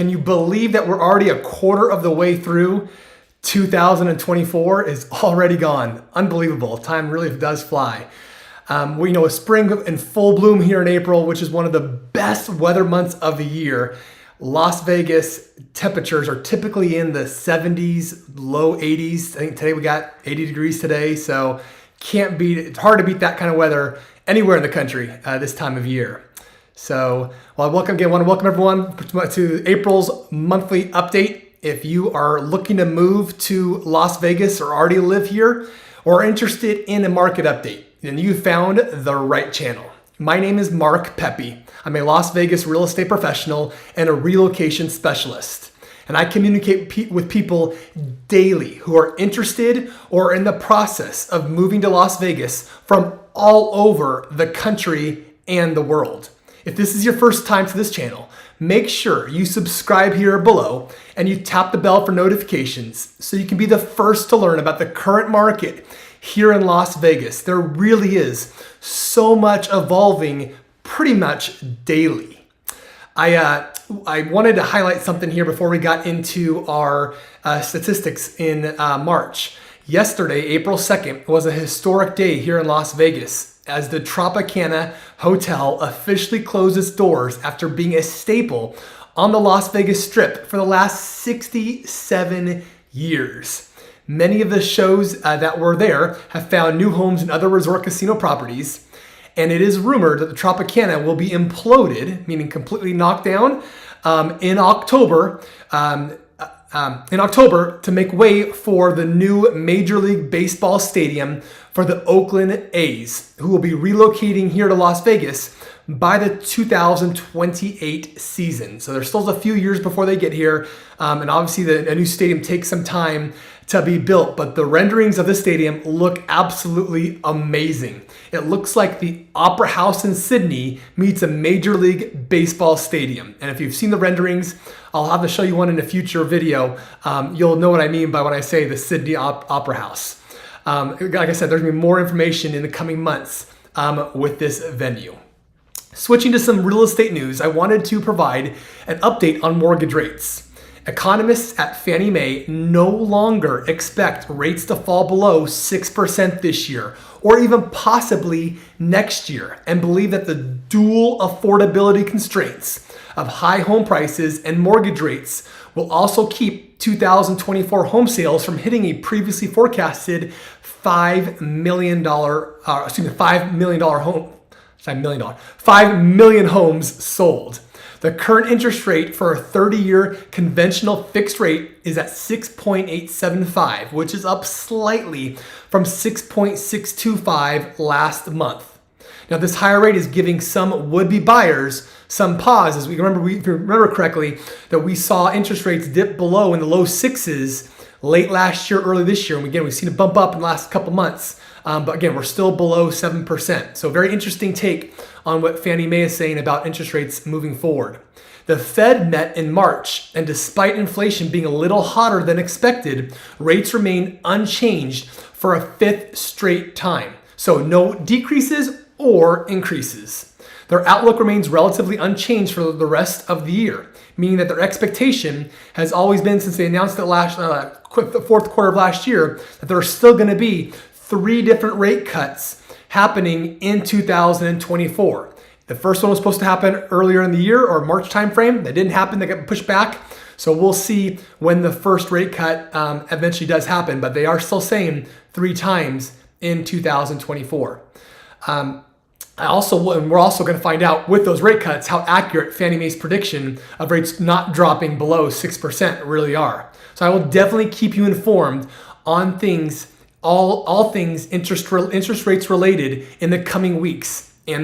Can you believe that we're already a quarter of the way through? 2024 is already gone. Unbelievable. Time really does fly. We know a spring in full bloom here in April, which is one of the best weather months of the year. Las Vegas temperatures are typically in the 70s, low 80s. I think today we got 80 degrees today, so it's hard to beat that kind of weather anywhere in the country this time of year. So, I want to welcome everyone to April's monthly update. If you are looking to move to Las Vegas or already live here or are interested in a market update, then you found the right channel. My name is Mark Pepe. I'm a Las Vegas real estate professional and a relocation specialist. And I communicate with people daily who are interested or in the process of moving to Las Vegas from all over the country and the world. If this is your first time to this channel, make sure you subscribe here below and you tap the bell for notifications so you can be the first to learn about the current market here in Las Vegas. There really is so much evolving pretty much daily. I wanted to highlight something here before we got into our statistics in March. Yesterday, April 2nd, was a historic day here in Las Vegas as the Tropicana Hotel officially closed its doors after being a staple on the Las Vegas Strip for the last 67 years. Many of the shows that were there have found new homes in other resort casino properties, and it is rumored that the Tropicana will be imploded, meaning completely knocked down, in October to make way for the new Major League Baseball stadium for the Oakland A's, who will be relocating here to Las Vegas by the 2028 season. So there's still a few years before they get here, and obviously a new stadium takes some time to be built, but the renderings of the stadium look absolutely amazing. It looks like the Opera House in Sydney meets a Major League Baseball stadium. And if you've seen the renderings, I'll have to show you one in a future video. You'll know what I mean by when I say the Sydney Opera House. Like I said, there's going to be more information in the coming months with this venue. Switching to some real estate news, I wanted to provide an update on mortgage rates. Economists at Fannie Mae no longer expect rates to fall below 6% this year or even possibly next year, and believe that the dual affordability constraints of high home prices and mortgage rates will also keep 2024 home sales from hitting a previously forecasted $5 million homes sold. The current interest rate for a 30-year conventional fixed rate is at 6.875, which is up slightly from 6.625 last month. Now, this higher rate is giving some would-be buyers some pause, as if you remember correctly, that we saw interest rates dip below in the low sixes late last year, early this year. And again, we've seen a bump up in the last couple months. But again, we're still below 7%. So very interesting take on what Fannie Mae is saying about interest rates moving forward. The Fed met in March, and despite inflation being a little hotter than expected, rates remain unchanged for a fifth straight time. So no decreases or increases. Their outlook remains relatively unchanged for the rest of the year, meaning that their expectation has always been, since they announced it the fourth quarter of last year, that there are still going to be 3 different rate cuts happening in 2024. The first one was supposed to happen earlier in the year or March timeframe. That didn't happen. They got pushed back. So we'll see when the first rate cut eventually does happen. But they are still saying 3 times in 2024. We're also going to find out with those rate cuts how accurate Fannie Mae's prediction of rates not dropping below 6% really are. So I will definitely keep you informed on things. All things interest rates related in the coming weeks and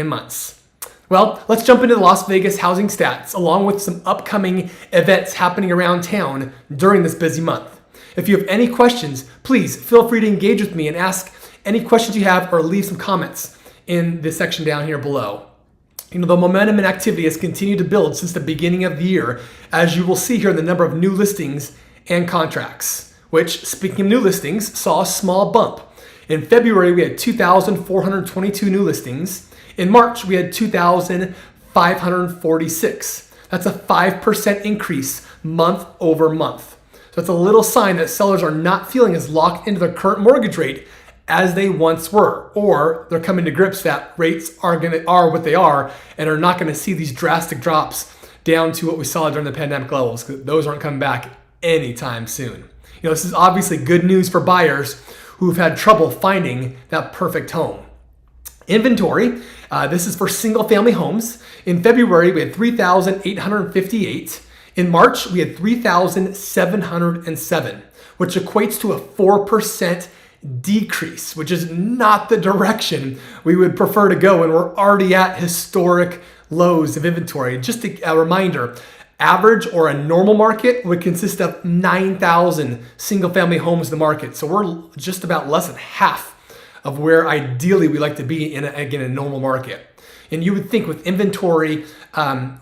months. Well, let's jump into the Las Vegas housing stats, along with some upcoming events happening around town during this busy month. If you have any questions, please feel free to engage with me and ask any questions you have or leave some comments in the section down here below. The momentum and activity has continued to build since the beginning of the year, as you will see here in the number of new listings and contracts, which, speaking of new listings, saw a small bump. In February, we had 2,422 new listings. In March, we had 2,546. That's a 5% increase month over month. So it's a little sign that sellers are not feeling as locked into their current mortgage rate as they once were, or they're coming to grips that rates are what they are and are not going to see these drastic drops down to what we saw during the pandemic levels, because those aren't coming back anytime soon. This is obviously good news for buyers who've had trouble finding that perfect home. Inventory, this is for single family homes. In February, we had 3,858. In March, we had 3,707, which equates to a 4% decrease, which is not the direction we would prefer to go when we're already at historic lows of inventory. Just a reminder, average or a normal market would consist of 9,000 single family homes in the market. So we're just about less than half of where ideally we like to be in a normal market. And you would think with inventory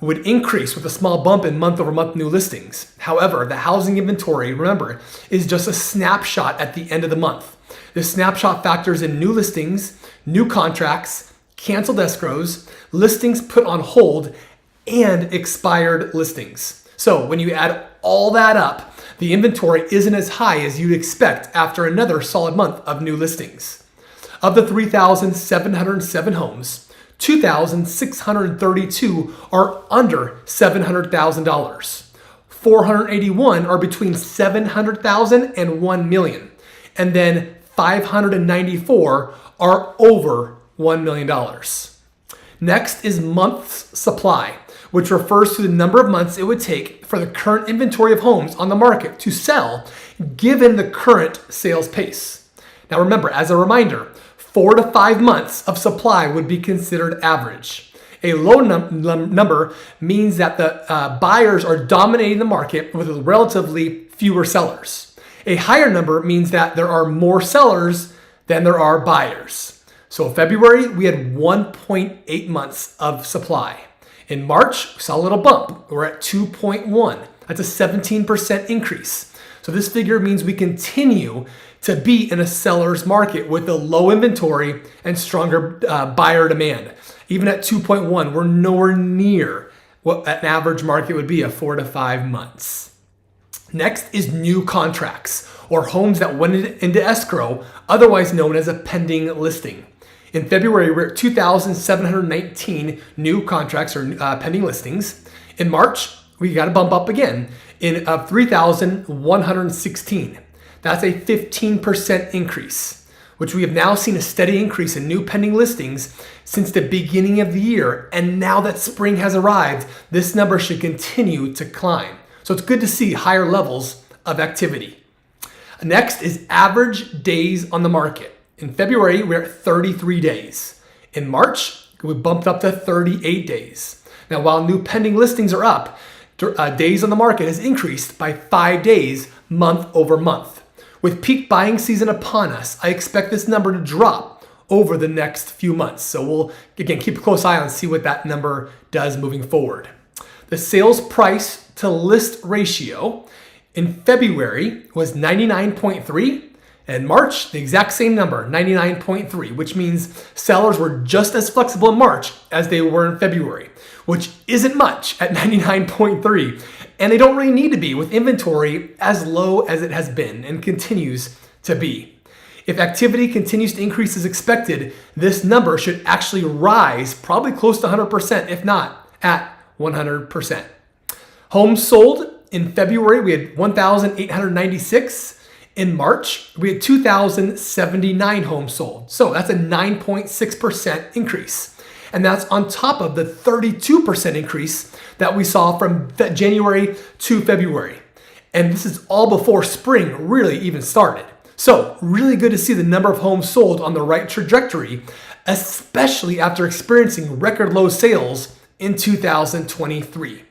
would increase with a small bump in month over month new listings. However, the housing inventory, remember, is just a snapshot at the end of the month. This snapshot factors in new listings, new contracts, canceled escrows, listings put on hold, and expired listings. So when you add all that up, the inventory isn't as high as you'd expect after another solid month of new listings. Of the 3,707 homes, 2,632 are under $700,000. 481 are between $700,000 and $1 million. And then 594 are over $1 million. Next is months supply, which refers to the number of months it would take for the current inventory of homes on the market to sell given the current sales pace. Now remember, as a reminder, 4 to 5 months of supply would be considered average. A low number means that the buyers are dominating the market with relatively fewer sellers. A higher number means that there are more sellers than there are buyers. So in February, we had 1.8 months of supply. In March, we saw a little bump. We're at 2.1. That's a 17% increase. So this figure means we continue to be in a seller's market with a low inventory and stronger buyer demand. Even at 2.1, we're nowhere near what an average market would be of 4 to 5 months. Next is new contracts, or homes that went into escrow, otherwise known as a pending listing. In February, we're at 2,719 new contracts or pending listings. In March, we got a bump up again of 3,116. That's a 15% increase, which we have now seen a steady increase in new pending listings since the beginning of the year. And now that spring has arrived, this number should continue to climb. So it's good to see higher levels of activity. Next is average days on the market. In February, we're at 33 days. In March, we bumped up to 38 days. Now, while new pending listings are up, days on the market has increased by 5 days month over month. With peak buying season upon us, I expect this number to drop over the next few months. So we'll, again, keep a close eye on see what that number does moving forward. The sales price to list ratio in February was 99.3. And March, the exact same number, 99.3, which means sellers were just as flexible in March as they were in February, which isn't much at 99.3. And they don't really need to be with inventory as low as it has been and continues to be. If activity continues to increase as expected, this number should actually rise probably close to 100%, if not at 100%. Homes sold in February, we had 1,896. In March, we had 2,079 homes sold. So that's a 9.6% increase. And that's on top of the 32% increase that we saw from January to February. And this is all before spring really even started. So really good to see the number of homes sold on the right trajectory, especially after experiencing record low sales in 2023.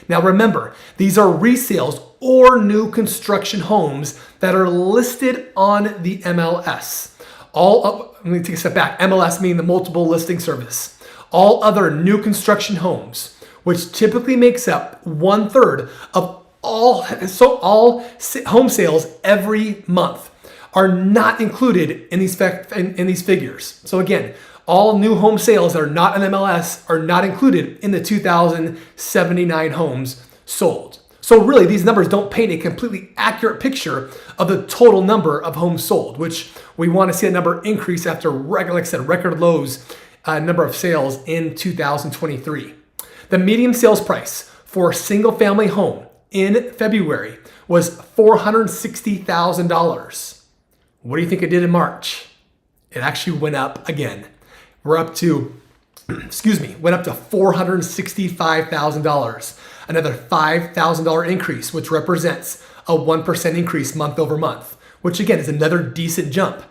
Now remember, these are resales or new construction homes that are listed on the MLS. Let me take a step back. MLS meaning the multiple listing service. All other new construction homes, which typically makes up 1/3 of all home sales every month, are not included in these figures. So again, All new home sales that are not an MLS are not included in the 2,079 homes sold. So really, these numbers don't paint a completely accurate picture of the total number of homes sold, which we want to see a number increase after, like I said, record lows number of sales in 2023. The median sales price for a single family home in February was $460,000. What do you think it did in March? It actually went up again. We're up to, went up to $465,000. Another $5,000 increase, which represents a 1% increase month over month, which again is another decent jump.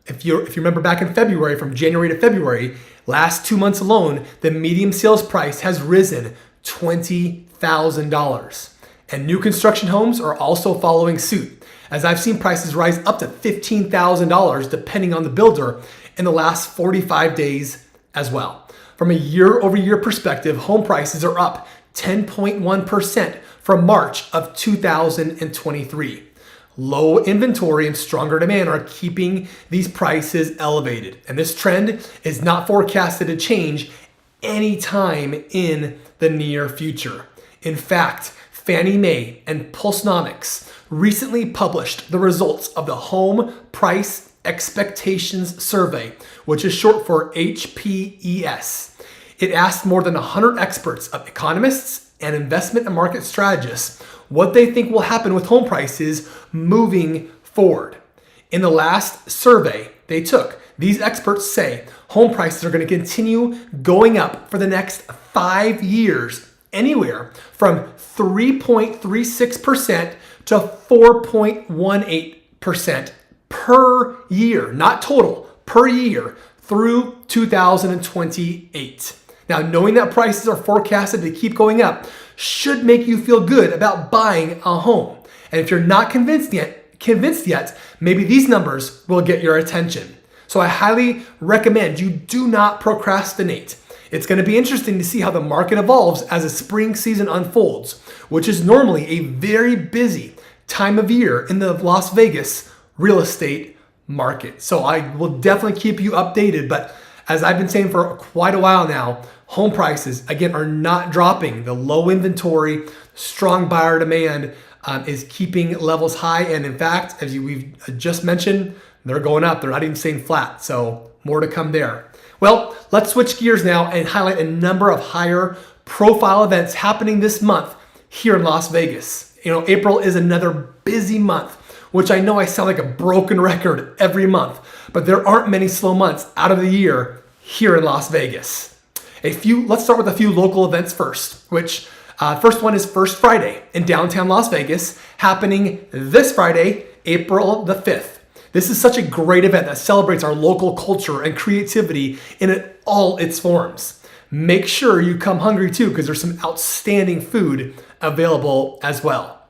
If you remember back in February, from January to February, last 2 months alone, the median sales price has risen $20,000. And new construction homes are also following suit, as I've seen prices rise up to $15,000 depending on the builder in the last 45 days as well. From a year-over-year perspective, home prices are up 10.1% from March of 2023. Low inventory and stronger demand are keeping these prices elevated. And this trend is not forecasted to change anytime in the near future. In fact, Fannie Mae and Pulsenomics recently published the results of the Home Price Expectations Survey, which is short for HPES. It asked more than 100 experts, of economists and investment and market strategists, what they think will happen with home prices moving forward. In the last survey they took, these experts say home prices are going to continue going up for the next 5 years, anywhere from 3.36% to 4.18% per year, not total, per year through 2028. Now, knowing that prices are forecasted to keep going up should make you feel good about buying a home. And if you're not convinced yet, maybe these numbers will get your attention. So I highly recommend you do not procrastinate. It's going to be interesting to see how the market evolves as the spring season unfolds, which is normally a very busy time of year in the Las Vegas real estate market. So I will definitely keep you updated, but as I've been saying for quite a while now, home prices, again, are not dropping. The low inventory, strong buyer demand is keeping levels high. And in fact, as we've just mentioned, they're going up. They're not even staying flat. So more to come there. Well, let's switch gears now and highlight a number of higher profile events happening this month here in Las Vegas. You know, April is another busy month, which I know I sound like a broken record every month, but there aren't many slow months out of the year here in Las Vegas. Let's start with a few local events first, which first one is First Friday in downtown Las Vegas, happening this Friday, April the 5th. This is such a great event that celebrates our local culture and creativity in all its forms. Make sure you come hungry too, because there's some outstanding food available as well.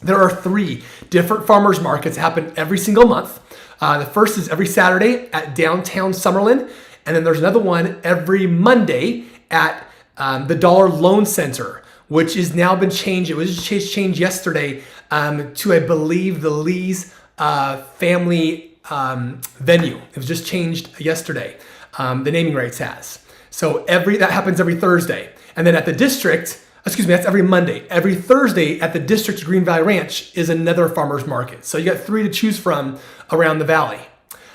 There are 3 different farmers markets that happen every single month. The first is every Saturday at downtown Summerlin. And then there's another one every Monday at the Dollar Loan Center, which has now been changed. It was changed yesterday to, I believe, the Lee's family venue. It was just changed yesterday. The naming rights has. So that happens every Thursday. And then at the district, that's every Monday. Every Thursday at the district's Green Valley Ranch is another farmer's market. So you got 3 to choose from around the valley.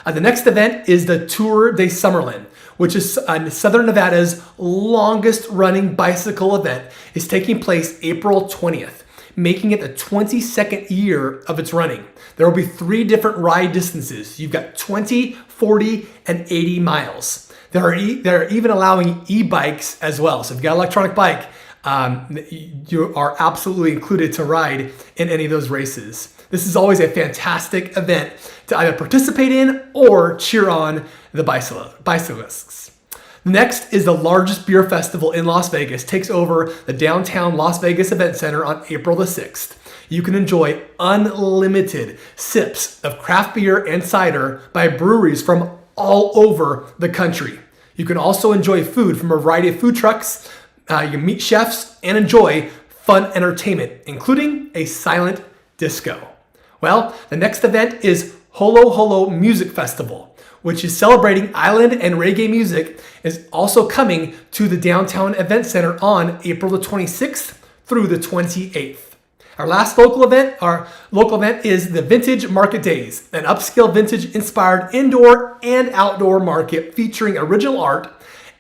The next event is the Tour de Summerlin, which is Southern Nevada's longest running bicycle event. It's taking place April 20th, making it the 22nd year of its running. There will be 3 different ride distances. You've got 20, 40, and 80 miles. They're even allowing e-bikes as well. So if you've got an electronic bike, you are absolutely included to ride in any of those races. This is always a fantastic event to either participate in or cheer on the bicyclists. Next is the largest beer festival in Las Vegas, takes over the downtown Las Vegas Event Center on April the 6th. You can enjoy unlimited sips of craft beer and cider by breweries from all over the country. You can also enjoy food from a variety of food trucks. You can meet chefs and enjoy fun entertainment, including a silent disco. Well, the next event is Holo Holo Music Festival, which is celebrating island and reggae music, is also coming to the Downtown Event Center on April the 26th through the 28th. Our last local event is the Vintage Market Days, an upscale vintage-inspired indoor and outdoor market featuring original art,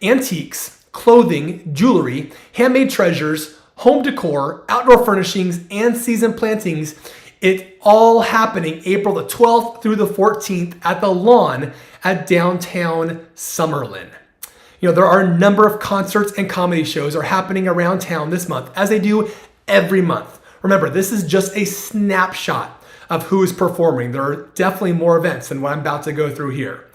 antiques, clothing, jewelry, handmade treasures, home decor, outdoor furnishings, and season plantings. It's all happening April the 12th through the 14th at the Lawn at downtown Summerlin. There are a number of concerts and comedy shows are happening around town this month, as they do every month. Remember, this is just a snapshot of who is performing. There are definitely more events than what I'm about to go through here.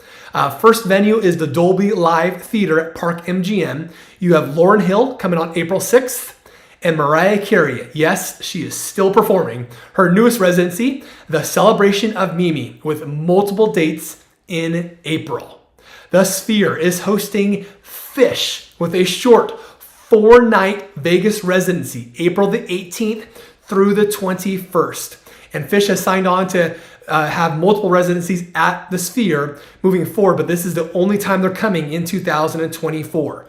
First venue is the Dolby Live Theater at Park MGM. You have Lauryn Hill coming on April 6th. And Mariah Carey, yes, she is still performing her newest residency, The Celebration of Mimi, with multiple dates in April. The Sphere is hosting Fish with a short 4-night Vegas residency, April the 18th through the 21st. And Fish has signed on to have multiple residencies at the Sphere moving forward, but this is the only time they're coming in 2024.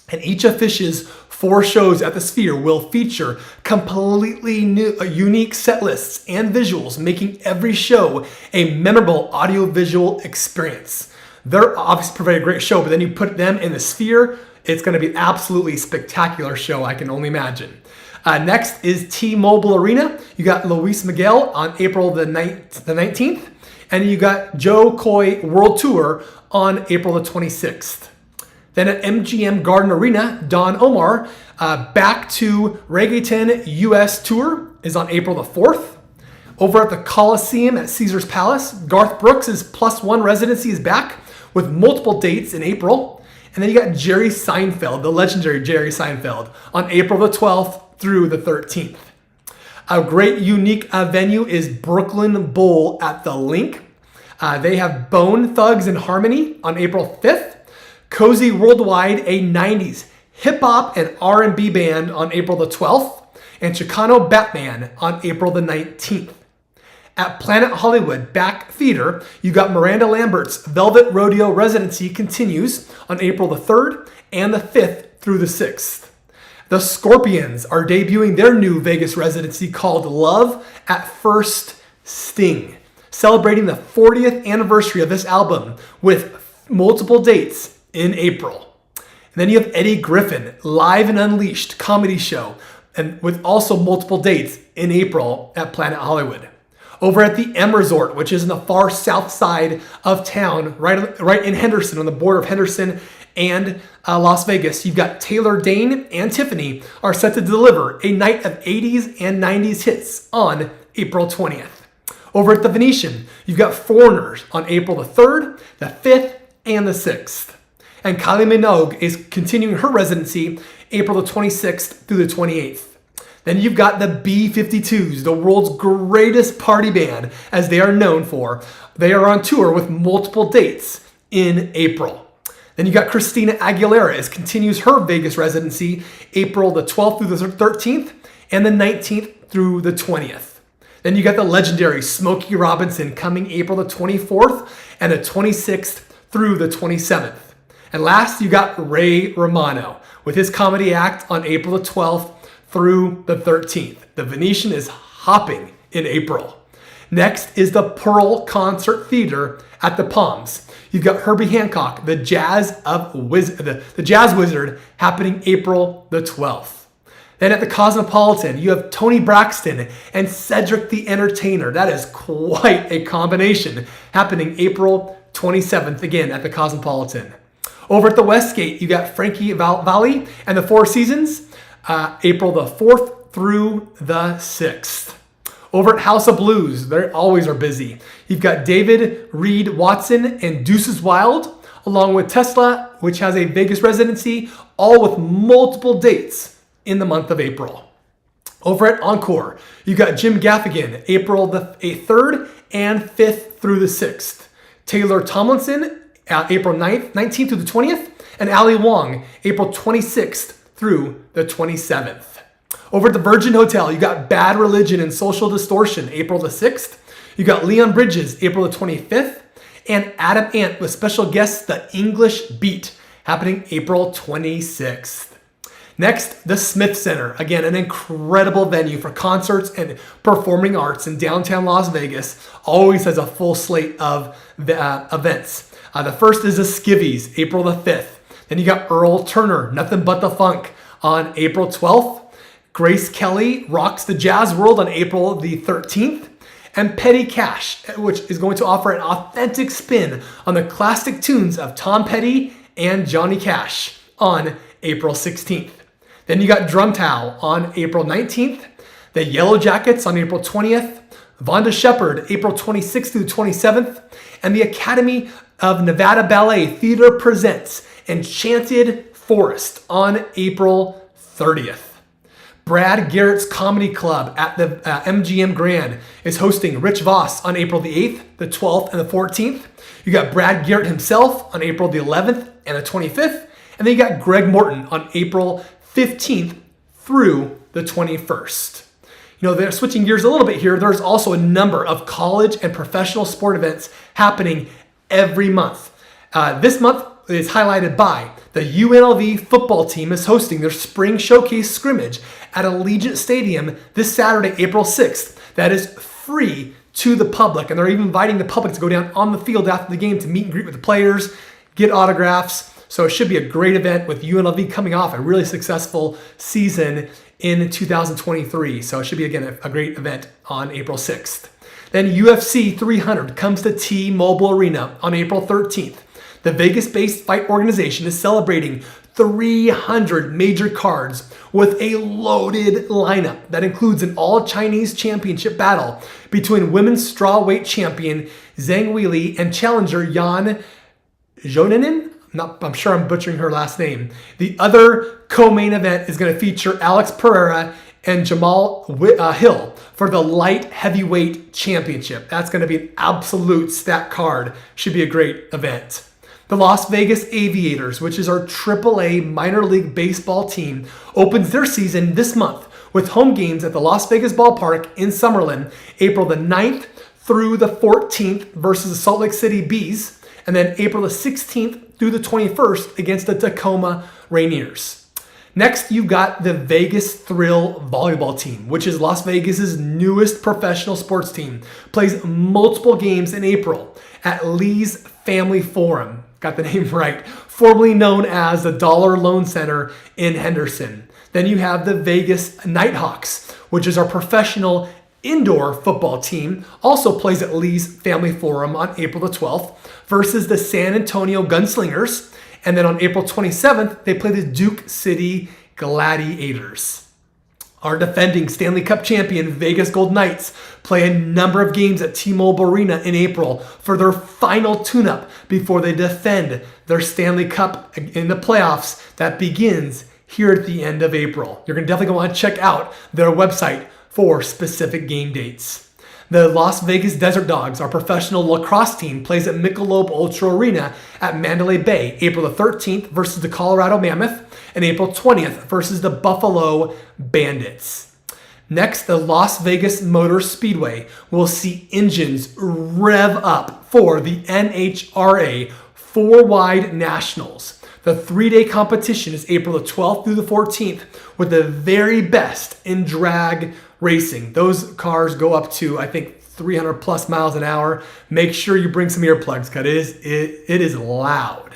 And each of Fish's 4 shows at the Sphere will feature completely new, unique set lists and visuals, making every show a memorable audiovisual experience. They're obviously providing a great show, but then you put them in the Sphere, it's going to be an absolutely spectacular show, I can only imagine. Next is T-Mobile Arena. You got Luis Miguel on April the 19th, and you got Joe Coy World Tour on April the 26th. Then at MGM Garden Arena, Don Omar, Back to Reggaeton US Tour is on April the 4th. Over at the Coliseum at Caesars Palace, Garth Brooks' +1 residency is back with multiple dates in April. And then you got Jerry Seinfeld, the legendary Jerry Seinfeld, on April the 12th through the 13th. A great unique venue is Brooklyn Bowl at the Link. They have Bone Thugs and Harmony on April 5th. Cozy Worldwide, a 90s hip-hop and R&B band on April the 12th. And Chicano Batman on April the 19th. At Planet Hollywood Back Theater, you got Miranda Lambert's Velvet Rodeo residency continues on April the 3rd and the 5th through the 6th. The Scorpions are debuting their new Vegas residency called Love at First Sting, celebrating the 40th anniversary of this album with multiple dates in April. And then you have Eddie Griffin, Live and Unleashed comedy show, and with also multiple dates in April at Planet Hollywood. Over at the M Resort, which is in the far south side of town, right in Henderson, on the border of Henderson and Las Vegas, you've got Taylor Dane and Tiffany are set to deliver a night of 80s and 90s hits on April 20th. Over at the Venetian, you've got Foreigners on April the 3rd, the 5th, and the 6th. And Kylie Minogue is continuing her residency April the 26th through the 28th. Then you've got the B-52s, the world's greatest party band, as they are known for. They are on tour with multiple dates in April. Then you got Christina Aguilera as continues her Vegas residency April the 12th through the 13th and the 19th through the 20th. Then you got the legendary Smokey Robinson coming April the 24th and the 26th through the 27th. And last, you got Ray Romano with his comedy act on April the 12th through the 13th. The Venetian is hopping in April. Next is the Pearl Concert Theater at the Palms. You've got Herbie Hancock, the Jazz Wizard, happening April the 12th. Then at the Cosmopolitan, you have Toni Braxton and Cedric the Entertainer. That is quite a combination, happening April 27th, again at the Cosmopolitan. Over at the Westgate, you got Frankie Valli and the Four Seasons, April the 4th through the 6th. Over at House of Blues, they always are busy. You've got David Reed Watson and Deuces Wild, along with Tesla, which has a Vegas residency, all with multiple dates in the month of April. Over at Encore, you've got Jim Gaffigan, April the 3rd and 5th through the 6th. Taylor Tomlinson, April 19th through the 20th, and Ali Wong, April 26th through the 27th. Over at the Virgin Hotel, you got Bad Religion and Social Distortion, April the 6th. You got Leon Bridges, April the 25th. and Adam Ant with special guests The English Beat, happening April 26th. Next, the Smith Center. Again, an incredible venue for concerts and performing arts in downtown Las Vegas. Always has a full slate of events. The first is the Skivvies, April the 5th. Then you got Earl Turner, Nothing But the Funk, on April 12th. Grace Kelly rocks the jazz world on April the 13th. And Petty Cash, which is going to offer an authentic spin on the classic tunes of Tom Petty and Johnny Cash on April 16th. Then you got Drum Towel on April 19th, the Yellow Jackets on April 20th, Vonda Shepard April 26th through 27th, and the Academy of Nevada Ballet Theater presents Enchanted Forest on April 30th. Brad Garrett's Comedy Club at the MGM Grand is hosting Rich Voss on April the 8th, the 12th, and the 14th. You got Brad Garrett himself on April the 11th and the 25th. And then you got Greg Morton on April 15th through the 21st. You know, they're switching gears a little bit here. There's also a number of college and professional sport events happening every month. This month is highlighted by the UNLV football team is hosting their spring showcase scrimmage at Allegiant Stadium this Saturday, April 6th. That is free to the public, and they're even inviting the public to go down on the field after the game to meet and greet with the players, get autographs. So it should be a great event with UNLV coming off a really successful season in 2023. So it should be, again, a great event on April 6th. Then UFC 300 comes to T-Mobile Arena on April 13th. The Vegas-based fight organization is celebrating 300 major cards with a loaded lineup that includes an all-Chinese championship battle between women's strawweight champion Zhang Weili and challenger Yan Zhoninin. I'm sure I'm butchering her last name. The other co-main event is going to feature Alex Pereira and Jamal Hill for the light heavyweight championship. That's going to be an absolute stacked card. Should be a great event. The Las Vegas Aviators, which is our AAA minor league baseball team, opens their season this month with home games at the Las Vegas Ballpark in Summerlin, April the 9th through the 14th versus the Salt Lake City Bees, and then April the 16th through the 21st against the Tacoma Rainiers. Next, you've got the Vegas Thrill volleyball team, which is Las Vegas's newest professional sports team. Plays multiple games in April at Lee's Family Forum. Got the name right. Formerly known as the Dollar Loan Center in Henderson. Then you have the Vegas Nighthawks, which is our professional indoor football team. Also plays at Lee's Family Forum on April the 12th versus the San Antonio Gunslingers. And then on April 27th, they play the Duke City Gladiators. Our defending Stanley Cup champion Vegas Golden Knights play a number of games at T-Mobile Arena in April for their final tune-up before they defend their Stanley Cup in the playoffs that begins here at the end of April. You're definitely going to want to check out their website for specific game dates. The Las Vegas Desert Dogs, our professional lacrosse team, plays at Michelob Ultra Arena at Mandalay Bay, April the 13th versus the Colorado Mammoth, and April 20th versus the Buffalo Bandits. Next, the Las Vegas Motor Speedway will see engines rev up for the NHRA 4-Wide Nationals. The 3-day competition is April the 12th through the 14th with the very best in drag racing. Those cars go up to, I think, 300 plus miles an hour. Make sure you bring some earplugs because it is loud.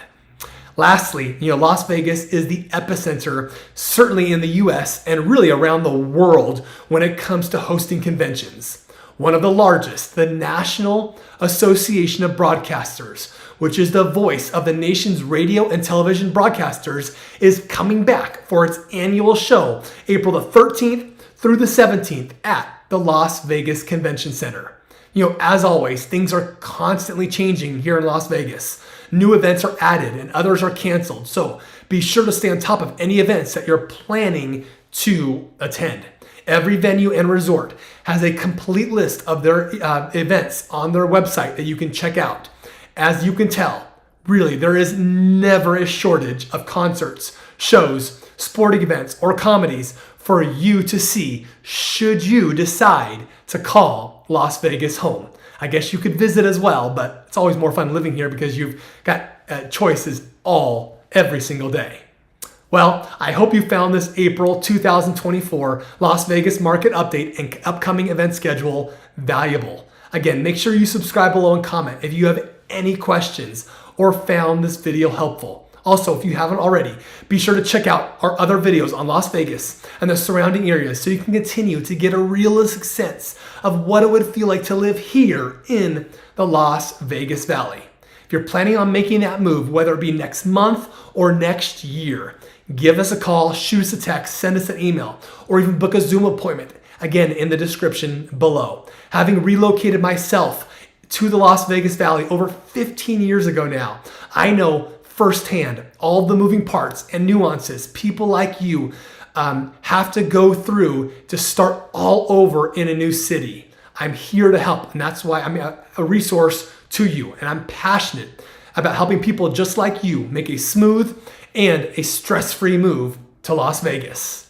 Lastly, Las Vegas is the epicenter, certainly in the US and really around the world when it comes to hosting conventions. One of the largest, the National Association of Broadcasters, which is the voice of the nation's radio and television broadcasters, is coming back for its annual show, April the 13th through the 17th at the Las Vegas Convention Center. As always, things are constantly changing here in Las Vegas. New events are added and others are canceled. So be sure to stay on top of any events that you're planning to attend. Every venue and resort has a complete list of their events on their website that you can check out. As you can tell, really, there is never a shortage of concerts, shows, sporting events, or comedies for you to see should you decide to call Las Vegas home. I guess you could visit as well, but it's always more fun living here because you've got choices every single day. Well, I hope you found this April 2024 Las Vegas market update and upcoming event schedule valuable. Again, make sure you subscribe below and comment if you have any questions or found this video helpful. Also, if you haven't already, be sure to check out our other videos on Las Vegas and the surrounding areas so you can continue to get a realistic sense of what it would feel like to live here in the Las Vegas Valley. If you're planning on making that move, whether it be next month or next year, give us a call, shoot us a text, send us an email, or even book a Zoom appointment, again, in the description below. Having relocated myself to the Las Vegas Valley over 15 years ago now, I know firsthand all the moving parts and nuances people like you have to go through to start all over in a new city. I'm here to help, and that's why I'm a resource to you, and I'm passionate about helping people just like you make a smooth and a stress-free move to Las Vegas.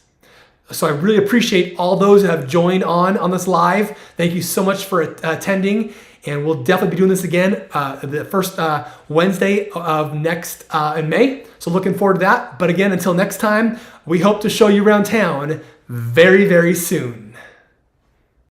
So I really appreciate all those that have joined on this live. Thank you so much for attending, and we'll definitely be doing this again the first Wednesday of next in May. So looking forward to that. But again, until next time, we hope to show you around town very, very soon.